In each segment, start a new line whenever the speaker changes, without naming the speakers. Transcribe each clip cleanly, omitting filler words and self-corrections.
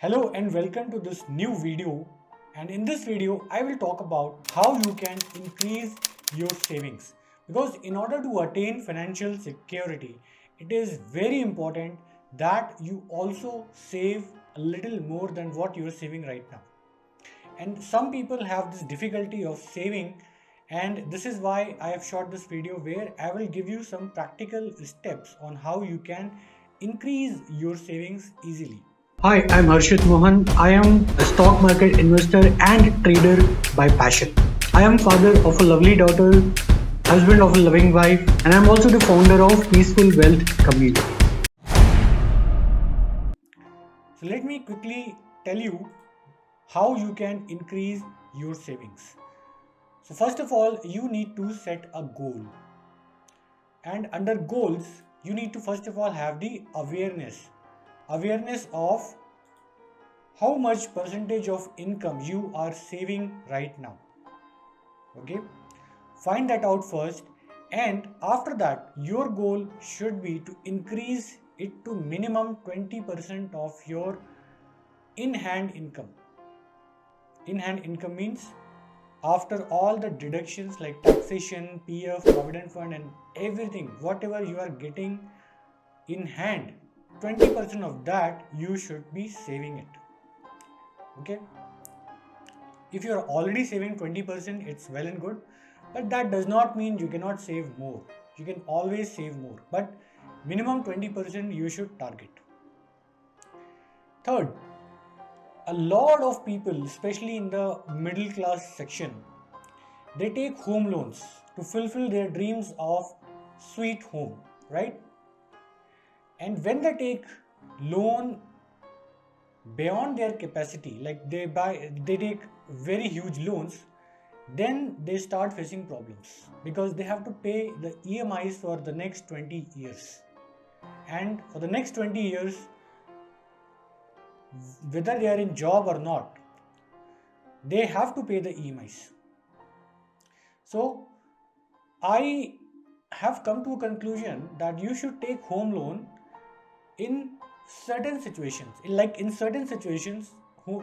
Hello and welcome to this new video, and in this video I will talk about how you can increase your savings, because in order to attain financial security it is very important that you also save a little more than what you are saving right now. And some people have this difficulty of saving, and this is why I have shot this video where I will give you some practical steps on how you can increase your savings easily. Hi, I'm Harshit Mohan. I am a stock market investor and trader by passion. I am father of a lovely daughter, husband of a loving wife, and I'm also the founder of Peaceful Wealth Community. So let me quickly tell you how you can increase your savings. So first of all, you need to set a goal. And under goals, you need to first of all have the awareness of how much percentage of income you are saving right now. Okay, find that out first, and after that your goal should be to increase it to minimum 20% of your in-hand income. In-hand income means after all the deductions like taxation, PF, provident fund and everything, whatever you are getting in hand, 20% of that you should be saving it. Okay, if you are already saving 20%, it's well and good, but that does not mean you cannot save more. You can always save more, but minimum 20% you should target. Third, a lot of people, especially in the middle class section, they take home loans to fulfill their dreams of sweet home, right? And when they take loan beyond their capacity, like they take very huge loans, then they start facing problems because they have to pay the EMIs for the next 20 years. And for the next 20 years, whether they are in job or not, they have to pay the EMIs. So I have come to a conclusion that you should take home loan in certain situations. Like in certain situations,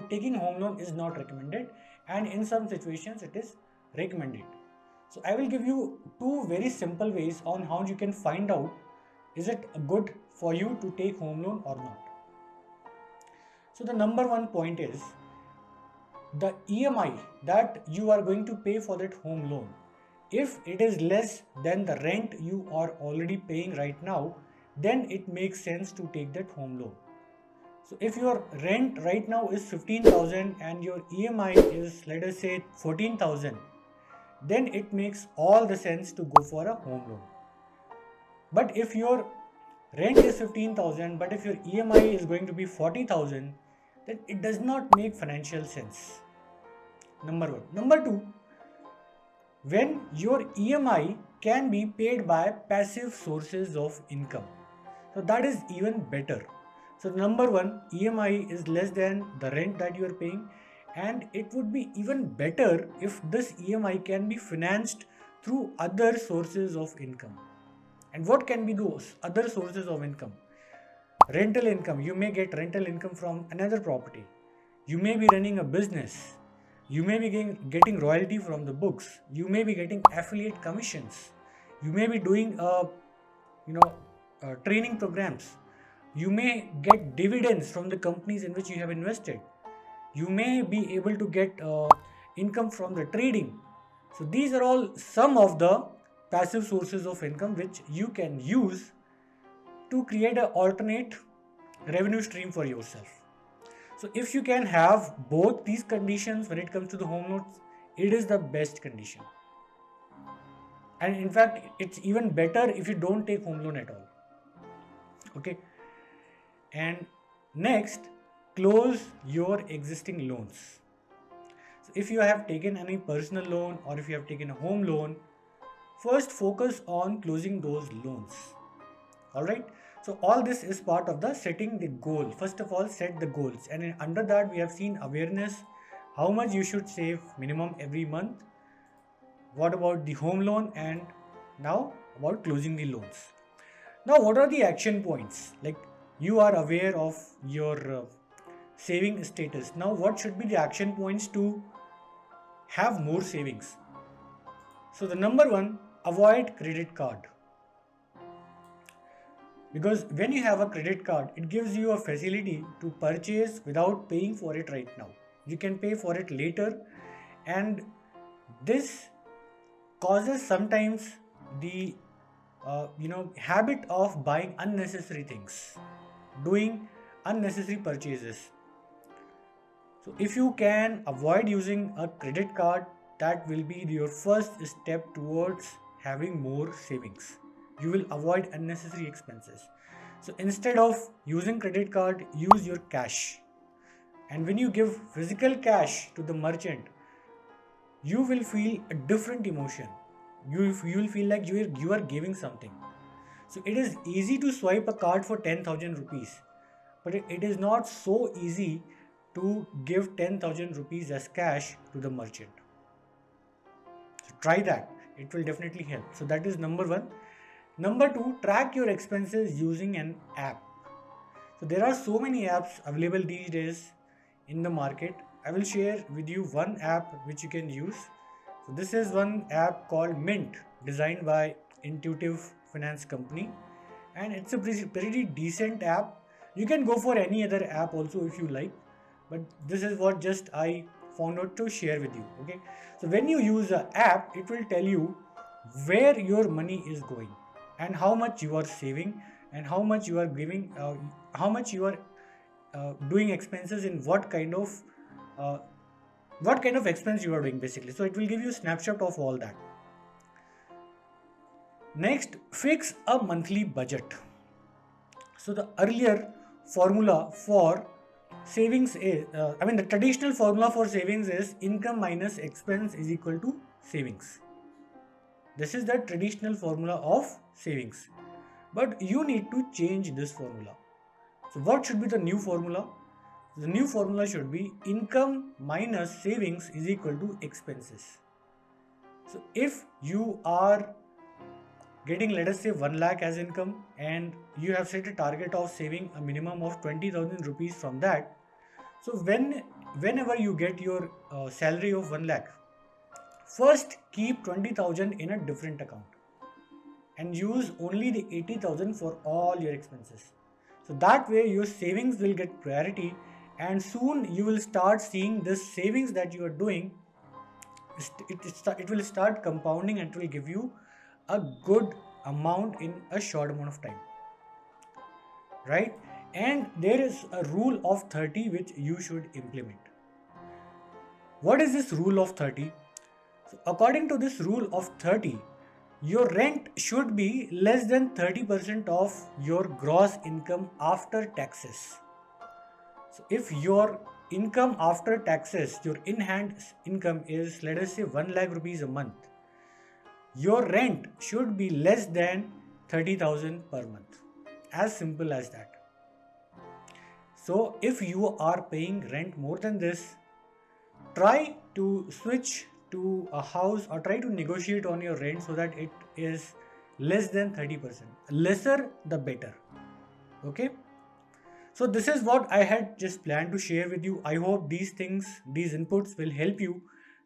taking home loan is not recommended, and in some situations it is recommended. So I will give you two very simple ways on how you can find out is it good for you to take home loan or not. So the number one point is the EMI that you are going to pay for that home loan. If it is less than the rent you are already paying right now, then it makes sense to take that home loan. So if your rent right now is 15,000 and your EMI is, let us say, 14,000, then it makes all the sense to go for a home loan. But if your rent is 15,000 but if your EMI is going to be 40,000, then it does not make financial sense. Number one. Number two, when your EMI can be paid by passive sources of income, so that is even better. So number one, EMI is less than the rent that you are paying, and it would be even better if this EMI can be financed through other sources of income. And what can be those other sources of income? Rental income. You may get rental income from another property. You may be running a business. You may be getting royalty from the books. You may be getting affiliate commissions. You may be doing training programs. You may get dividends from the companies in which you have invested. You may be able to get income from the trading. So these are all some of the passive sources of income which you can use to create an alternate revenue stream for yourself. So if you can have both these conditions when it comes to the home loans, it is the best condition. And in fact, it's even better if you don't take home loan at all. Okay. And next, close your existing loans. So if you have taken any personal loan or if you have taken a home loan, first focus on closing those loans. Alright. So all this is part of the setting the goal. First of all, set the goals, and under that we have seen awareness, how much you should save minimum every month, what about the home loan, and now about closing the loans. Now what are the action points? Like, you are aware of your saving status. Now, what should be the action points to have more savings? So the number one, avoid credit card. Because when you have a credit card, it gives you a facility to purchase without paying for it right now. You can pay for it later, and this causes sometimes the habit of buying unnecessary things, doing unnecessary purchases. So if you can avoid using a credit card, that will be your first step towards having more savings. You will avoid unnecessary expenses. So instead of using credit card, use your cash. And when you give physical cash to the merchant, you will feel a different emotion. You will feel like you are giving something. So it is easy to swipe a card for 10,000 rupees, but it is not so easy to give 10,000 rupees as cash to the merchant. So try that. It will definitely help. So that is number one. Number two, track your expenses using an app. So there are so many apps available these days in the market. I will share with you one app which you can use. So this is one app called Mint, designed by Intuitive Finance Company, and it's a pretty decent app. You can go for any other app also if you like, but this is what just I found out to share with you. Okay, so when you use an app, it will tell you where your money is going and how much you are saving and how much you are giving, how much you are doing expenses in uh, what kind of expense you are doing basically. So it will give you a snapshot of all that. Next, fix a monthly budget. So the earlier formula for savings is, the traditional formula for savings is income minus expense is equal to savings. This is the traditional formula of savings. But you need to change this formula. So what should be the new formula? The new formula should be income minus savings is equal to expenses. So if you are getting, let us say, 1 lakh as income and you have set a target of saving a minimum of 20,000 rupees from that. So whenever you get your salary of 1 lakh, first keep 20,000 in a different account and use only the 80,000 for all your expenses. So that way your savings will get priority, and soon you will start seeing this savings that you are doing, it will start compounding and it will give you a good amount in a short amount of time, right? And there is a rule of 30 which you should implement. What is this rule of 30? So according to this rule of 30, your rent should be less than 30% of your gross income after taxes. So if your income after taxes, your in-hand income is, let us say, 1 lakh rupees a month, your rent should be less than 30,000 per month. As simple as that. So if you are paying rent more than this, try to switch to a house or try to negotiate on your rent so that it is less than 30%. Lesser the better. Okay. So this is what I had just planned to share with you. I hope these inputs will help you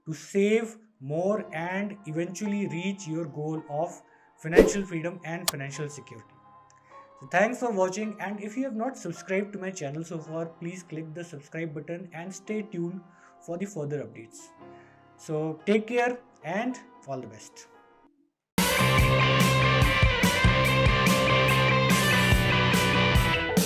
to save more and eventually reach your goal of financial freedom and financial security. So thanks for watching, and if you have not subscribed to my channel so far, please click the subscribe button and stay tuned for the further updates. So take care and all the best.